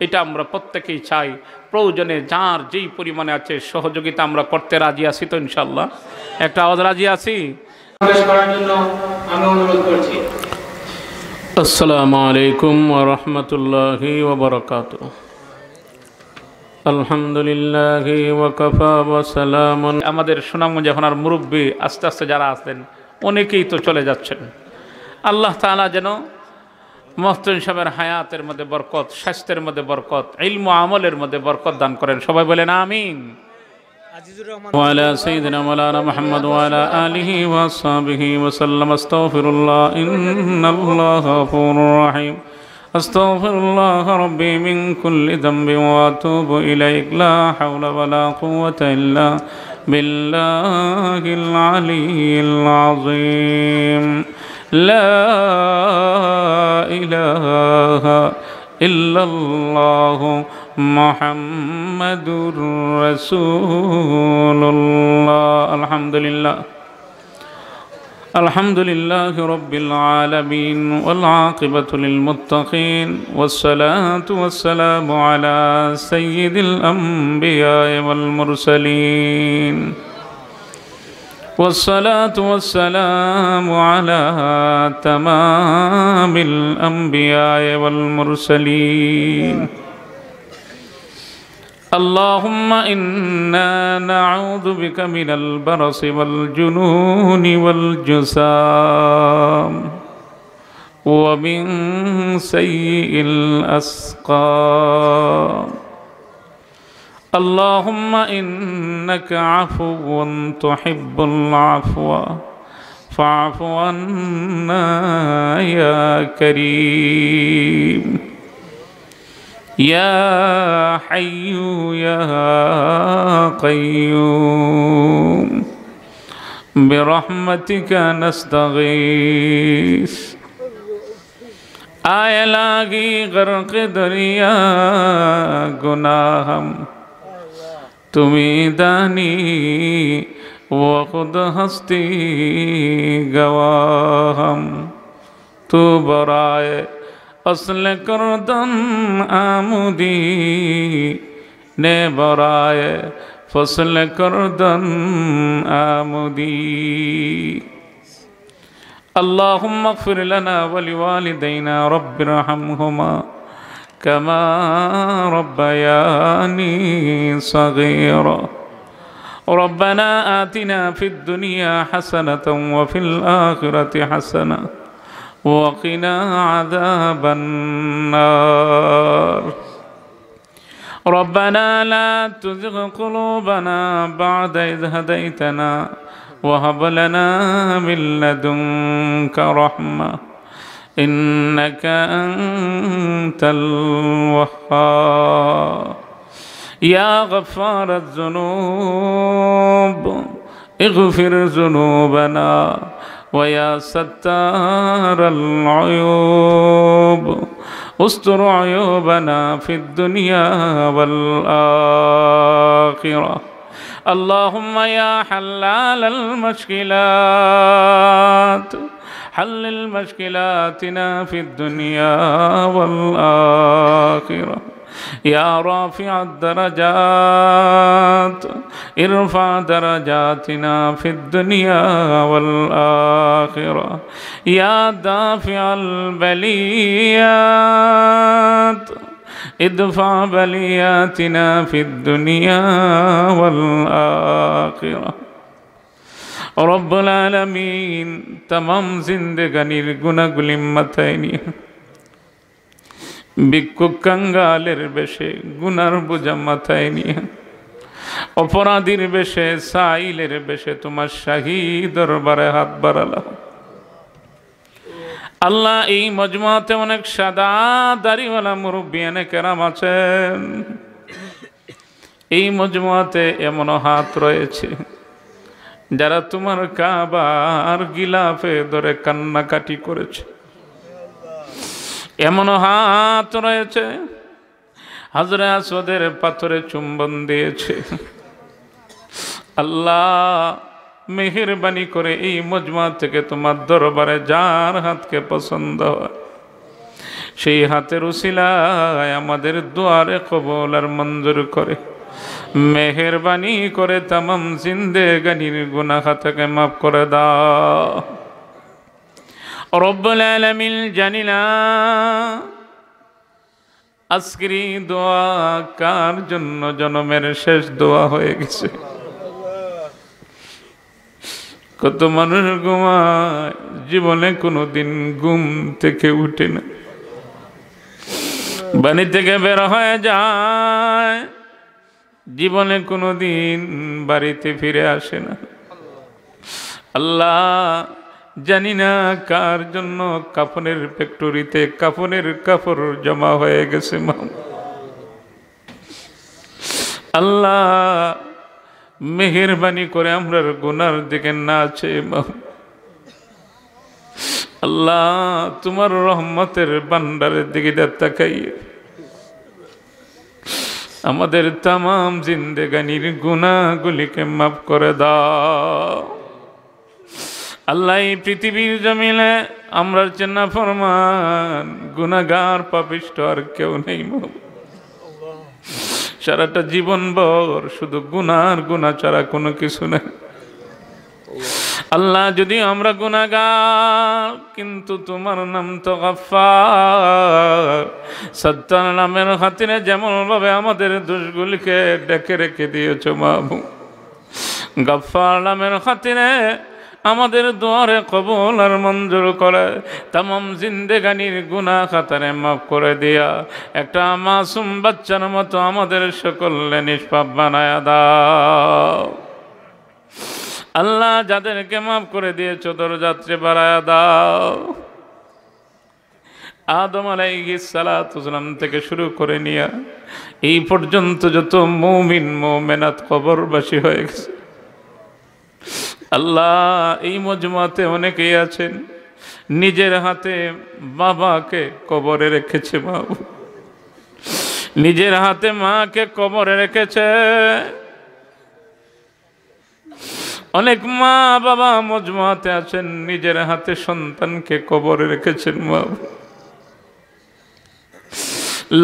এটা আমরা প্রত্যেকেই চাই। প্রয়োজনে যার যেই পরিমাণে আছে সহযোগিতা আমরা করতে রাজি আছি তো ইনশাল্লাহ? একটা আওয়াজ রাজি আছি? আমি অনুরোধ করছি। আসসালামু আলাইকুম ওয়া রাহমাতুল্লাহি ওয়া বারাকাতুহু। আলহামদুলিল্লাহি ওয়া কাফা ওয়া সালামুন। আমাদের সুনামগঞ্জ এখন আর মুরব্বী আস্তে আস্তে যারা আছেন অনেকেই তো চলে যাচ্ছেন। আল্লাহ তাআলা যেন মুহতামিম সাহেবের হায়াতের মধ্যে বরকত, স্বাস্থ্যের মধ্যে বরকত, ইলম ও আমলের মধ্যে বরকত দান করেন। সবাই বলেন আমিন। وعلى سيدنا مولانا محمد وعلى آله وصحبه وسلم. استغفر الله إن الله غفور رحيم. استغفر الله ربي من كل ذنب وأتوب إليك. لا حول ولا قوة إلا بالله العلي العظيم. لا إله ইল্লাল্লাহু মুহাম্মাদুর রাসূলুল্লাহ। আলহামদুলিল্লাহ الحمد لله رب العالمين والعاقبة للمتقين والصلاة والسلام على سيد الأنبياء والمرسلين والصلاة والسلام على تمام الأنبياء والمرسلين اللهم إنا نعوذ بك من البرص والجنون والجسام ومن سيء الأسقام اللهم إنك عفو تحب العفو فاعف عنا يا كريم يا حي يا قيوم برحمتك نستغيث آئے لاگی غرق دریا گناہم تمہیں دانی وہ خود ہستی گواہم تو برائے اصل کردن آمودی نے برائے فصل کردن آمودی اللهم اغفر لنا ولوالدينا رب ارحمهما كما ربياني صغيرا ربنا آتنا في الدنيا حسنة وفي الآخرة حسنة وقنا عذاب النار ربنا لا تزغ قلوبنا بعد إذ هديتنا وهب لنا من لدنك رحمة إنك أنت الوهاب يا غفار الذنوب اغفر ذنوبنا ويا ستار العيوب استر عيوبنا في الدنيا والآخرة اللهم يا حلال المشكلات حلل مشكلاتنا في الدنيا والآخرة يا رافع الدرجات ارفع درجاتنا في الدنيا والآخرة يا دافع البليات ادفع بلياتنا في الدنيا والآخرة رب العالمين تمام জিন্দেগানির গুনাহগুলি মাথায় নিয়ে ভিক্ষুক কাঙ্গালের বেশে গুনার বোঝা মাথায় নিয়ে অপরাধীর বেশে সাইলের বেশে তোমার শাহী দরবারে হাত বাড়ালাম আল্লাহ। এই মজমাতে অনেক সাদা দাড়িওয়ালা মুরব্বিয়ানে কেরাম আছেন। এই মজমাতে এমন হাত রয়েছে যারা তোমার কাবার গিলাফে ধরে কান্নাকাটি করেছে। এমন হাত রয়েছে হাজরে আসওয়াদের পাথরে চুম্বন দিয়েছে। আল্লাহ মেহেরবানি করে এই মজমা থেকে তোমার দরবারে যার হাতকে পছন্দ হয় সেই হাতের উসিলায় আমাদের দুয়ারে কবুল আর মঞ্জুর করে মেহেরবানি করে तमाम জিন্দেগানির গুনাহ খাতাকে maaf করে দাও। রব্বুল আলামিন জানিনা আজকের দোয়া কার জন্য জন্মের শেষ দোয়া হয়ে গেছে। কত মানুষ ঘুমায় জীবনে কোনোদিন ঘুম থেকে উঠে না, বাড়ি থেকে বের হয়ে যায় জীবনে কোনোদিন বাড়িতে ফিরে আসে না। আল্লাহ জানি না কার জন্য কাফনের ফ্যাক্টরিতে কাফনের কাপড় জমা হয়ে গেছে মা। আল্লাহ মেহেরবানি করে আমরার গুনার দিকে না চেয়ে মা। আল্লাহ তোমার রহমতের ভান্ডারের দিকে তাকাইয়ে আমাদের तमाम জিন্দেগানির গুনাহগুলিকে মাফ করে দাও। আল্লাহ এই পৃথিবীর জমিনে আমরা চেনা ফরমান গুনাহগার পাপিষ্ঠ আর কেউ নেই। সারাটা জীবন ভর শুধু গুনার গুনাহ ছাড়া কোনো কিছু নেই। আল্লাহ যদি আমরা গুনাহগার, কিন্তু তোমার নাম তো গফফার, সত্তার নামের খাতিরে যেমন ভাবে আমাদের দোষগুলিকে ডেকে রেখে দিয়েছ মাবুদ, গফফার নামের খাতিরে আমাদের দোয়ারে কবুল আর মঞ্জুর করে तमाम জিন্দেগানির গুনাহ খাতারে মাফ করে দিয়া একটা মাসুম বাচ্চার মতো আমাদের সকলকে নিষ্পাপ বানায়া দাও। আল্লাহ যাদেরকে মাফ করে দিয়েছ দরজাত্রে বাড়ায়া দাও। আদম আলাইহিস সালাতু সালাম থেকে শুরু করে নিয়া এই পর্যন্ত যত মুমিন মুমিনাত কবরবাসী হয়ে গেছে, আল্লাহ এই মজমাতে অনেকেই আছেন নিজের হাতে বাবাকে কবরে রেখেছে, বাবু নিজের হাতে মাকে কবরে রেখেছে। অনেক মা বাবা মজমাতে আছেন নিজের হাতে সন্তানকে কবরে রেখেছেন বাবু।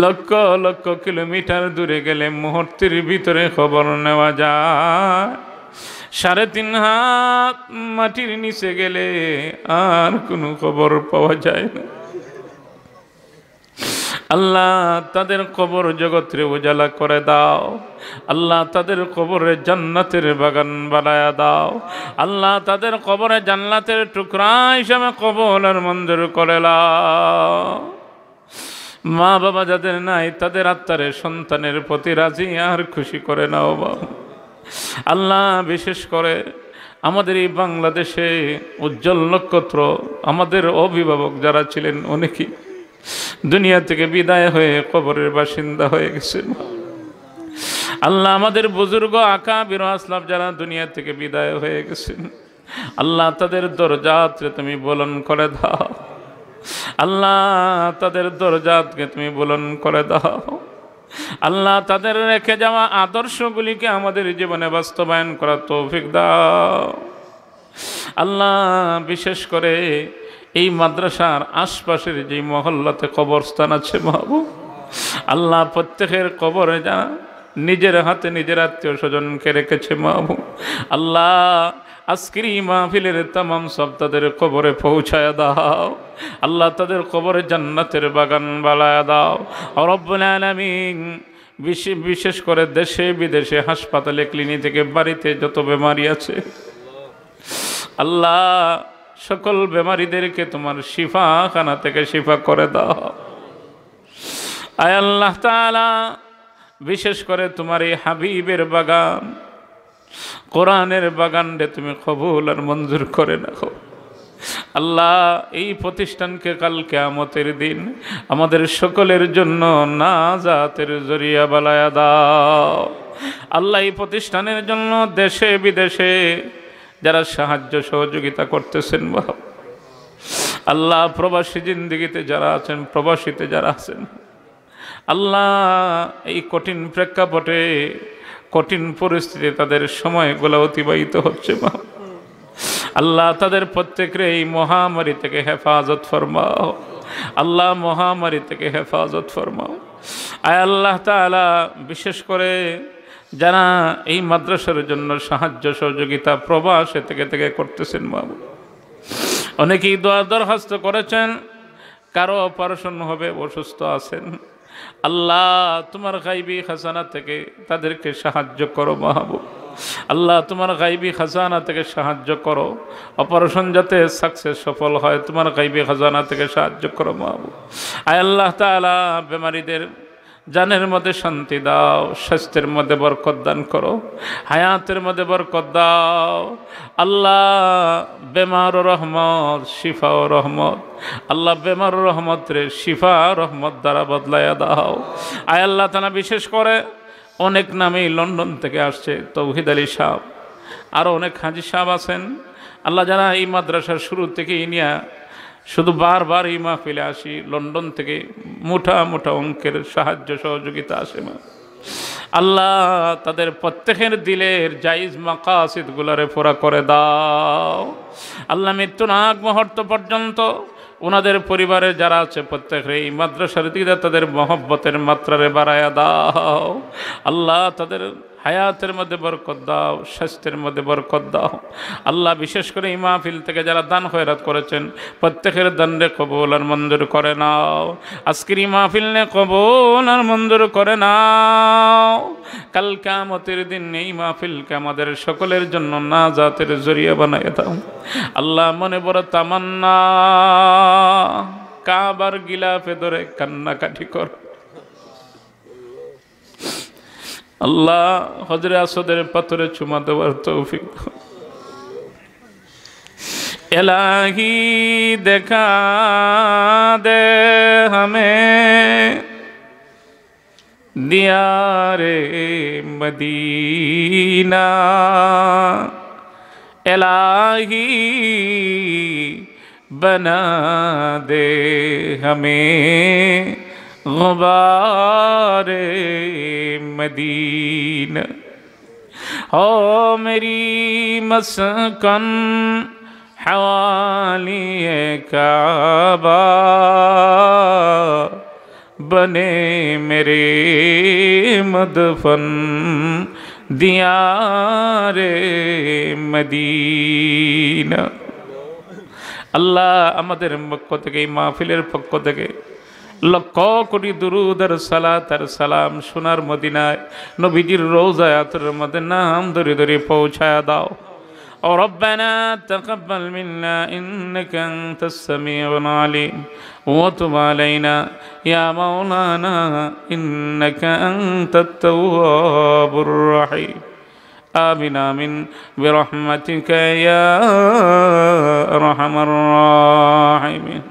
লক্ষ লক্ষ কিলোমিটার দূরে গেলে মুহূর্তের ভিতরে খবর নেওয়া যায়। 3.5 হাত মাটির নিচে গেলে আর কোনো খবর পাওয়া যায় না। আল্লাহ তাদের কবর জগৎরে উজালা করে দাও। আল্লাহ তাদের কবরে জান্নাতের বাগান বানায়া দাও। আল্লাহ তাদের কবরে জান্নাতের টুকরা হিসাবে কবুল আর মঞ্জুর করে দাও। মা বাবা যাদের নাই তাদের আত্মারে সন্তানের প্রতি রাজি আর খুশি করে নাও বাবা। আল্লাহ বিশেষ করে আমাদের এই বাংলাদেশে উজ্জ্বল নক্ষত্র আমাদের অভিভাবক যারা ছিলেন অনেকেই দুনিয়া থেকে বিদায় হয়ে কবরের বাসিন্দা হয়ে গেছেন। আল্লাহ আমাদের বুজুর্গ আকাবির আসলাফ যারা দুনিয়া থেকে বিদায় হয়ে গেছেন, আল্লাহ তাদের দরজাতকে তুমি বুলন্দ করে দাও। আল্লাহ তাদের দরজাতকে তুমি বুলন্দ করে দাও। আল্লাহ তাদের রেখে যাওয়া আদর্শগুলিকে আমাদের জীবনে বাস্তবায়ন করার তৌফিক দাও। আল্লাহ বিশেষ করে এই মাদ্রাসার আশপাশের যে মহল্লাতে কবরস্থান আছে মাহবুব, আল্লাহ প্রত্যেকের কবরে যা নিজের হাতে নিজের আত্মীয় স্বজনকে রেখেছে মাহবুব, আল্লাহ আজকের এই মাহফিলের तमाम সব তাদের কবরে পৌঁছায় দাও। আল্লাহ তাদের কবরে জান্নাতের বাগান বানায়া দাও। রব্বুল আলামিন বিশেষ করে দেশে বিদেশে হাসপাতালে ক্লিনিক থেকে বাড়িতে যত বেমারি আছে, আল্লাহ সকল বেমারিদেরকে তোমার শিফাখানা থেকে শিফা করে দাও। আয় আল্লাহ তাআলা বিশেষ করে তোমার এই হাবিবের বাগান কোরআনের বাগান রে তুমি কবুল আর মঞ্জুর করে নাও। আল্লাহ এই প্রতিষ্ঠানকে কাল কিয়ামতের দিন আমাদের সকলের জন্য নাজাতের জরিয়া বানায়া দাও। আল্লাহ এই প্রতিষ্ঠানের জন্য দেশে বিদেশে যারা সাহায্য সহযোগিতা করতেছেন বাবা, আল্লাহ প্রবাসী জিন্দেগিতে যারা আছেন, প্রবাসীতে যারা আছেন, আল্লাহ এই কঠিন প্রেক্ষাপটে কঠিন পরিস্থিতি তাদের সময়গুলো অতিবাহিত হচ্ছে বাবা, আল্লাহ তাদের প্রত্যেকের এই মহামারী থেকে হেফাজত ফরমাও। আল্লাহ মহামারী থেকে হেফাজত ফরমাও। আয় আল্লাহ তাআলা বিশেষ করে যারা এই মাদ্রাসার জন্য সাহায্য সহযোগিতা প্রবাসে থেকে করতেছেন বাবু, অনেকেই দোয়া দরখাস্ত করেছেন, কারো অপারেশন হবে, অসুস্থ আছেন, আল্লাহ তোমার গায়বী খাজানা থেকে তাদেরকে সাহায্য করো মাহবুব। আল্লাহ তোমার গায়বী খাজানা থেকে সাহায্য করো, অপারেশন যাতে সাকসেস সফল হয় তোমার গায়বী খাজানা থেকে সাহায্য করো মাহবুব। আয় আল্লাহ তাআলা বেমারিদের জানের মধ্যে শান্তি দাও, স্বাস্থ্যের মধ্যে বরকত দান করো, হায়াতের মধ্যে বরকত দাও। আল্লাহ বেমার রহমত, শিফা ও রহমত, আল্লাহ বেমার রহমত রে শিফা রহমত দ্বারা বদলাইয়া দাও। আয় আল্লাহ তাআলা বিশেষ করে অনেক নামেই লন্ডন থেকে আসছে, তৌহিদ আলী সাহেব, আরও অনেক হাজি সাহেব আছেন, আল্লাহ যারা এই মাদ্রাসার শুরু থেকেই নিয়ে শুধু বারবার এই মাহফিলে আসি, লন্ডন থেকে মোটা মোটা অঙ্কের সাহায্য সহযোগিতা আসে মা। আল্লাহ তাদের প্রত্যেকের দিলের জায়েজ মাকাসিদগুলোরে পুরা করে দাও। আল্লাহ মৃত্যুর আগ মুহূর্ত পর্যন্ত ওনাদের পরিবারের যারা আছে প্রত্যেকের এই মাদ্রাসার দিকে তাদের মহব্বতের মাত্রারে বাড়ায়া দাও। আল্লাহ তাদের হায়াতের মধ্যে বরকত দাও, স্বাস্থ্যের মধ্যে বরকত দাও। আল্লাহ বিশেষ করে এই মাহফিল থেকে যারা দান খয়রাত করেছেন প্রত্যেকের দানরে কবুল আর মঞ্জুর করে নাও। আজকের এই মাহফিল নে কবুল আর মঞ্জুর করে নাও। কাল কিয়ামতের দিন এই মাহফিলকে আমাদের সকলের জন্য নাজাতের জরিয়া বানায় দাও। আল্লাহ মনে বড় তামান্না, কাবার গিলাফে ধরে কান্নাকাটি কর। আল্লাহ হজরে আসদের পাথরে চুমা দেওয়ার তৌফিক দাও। এলাহি দেখা দে হামে দিয়ারে মদিনা, এলাহি बना दे हमें गुबारे मदीना। हो मेरी मस्कन हवाली काबा, बने मेरे मदफन दियारे मदीना। আল্লাহ আমাদের পক্ষ থেকে এই মাহফিলের পক্ষ থেকে লক্ষ কোটি দুরূদ আর সালাত আর সালাম সোনার মদিনায় নবীজির রওজায় আতরের মধ্যে নাম ধরে ধরে পৌঁছায়া দাও। ও রব্বানা তাকাব্বাল মিন্না ইন্নাকা আনতাস সামিউল আলিম ওয়া তুব আলাইনা ইয়া মাওলানা ইন্নাকা আনতাত তাওয়াবুর রহিম। آمين آمين برحمتك يا أرحم الراحمين।